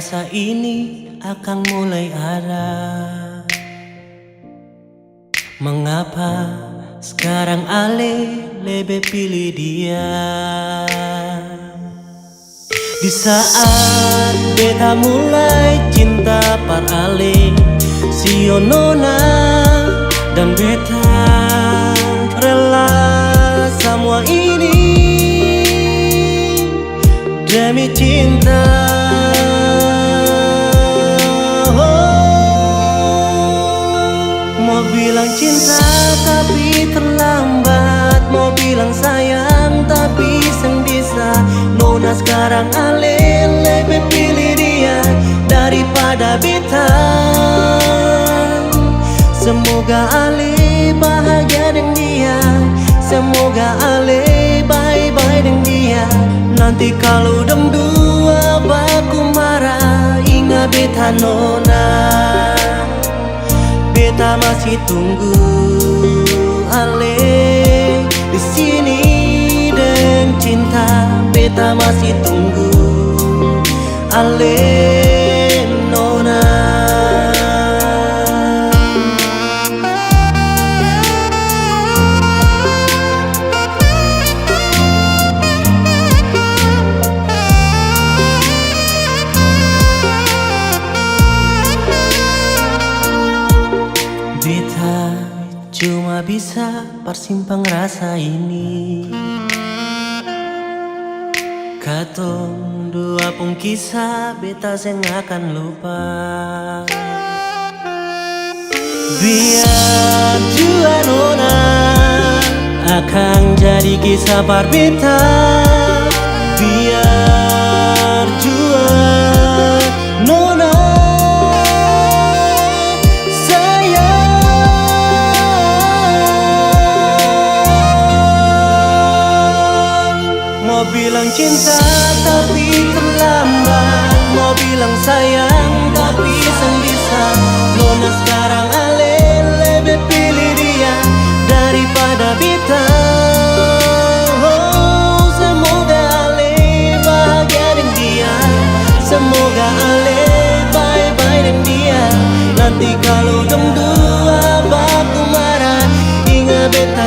rasa ini akan mulai ada. Mengapa sekarang Ale lebih pilih dia? Di saat beta mulai cinta par Ale, si Nona dan beta rela semua ini demi cinta. Mau bilang cinta tapi terlambat, mau bilang sayang tapi seng bisa. Nona sekarang Ale lebih pilih dia daripada beta. Semoga Ale bahagia dengan dia, semoga Ale bye-bye dengan dia. Nanti kalau dem dua baku marah, ingat beta Nona. Beta masih tunggu Ale di sini dengan cinta. Beta masih tunggu Ale Nona. Beta cuma bisa persimpang rasa ini. Katong dua pun kisah beta seng akan lupa. Biar jua Nona akan jadi kisah par beta. Biar jua Nona mau bilang cinta tapi terlambat, mau bilang sayang tapi seng bisa. Nona sekarang Ale lebih pilih dia daripada beta. Oh, semoga Ale bahagia dengan dia, semoga Ale bye-bye dengan dia. Nanti kalau dem dua baku marah, ingat beta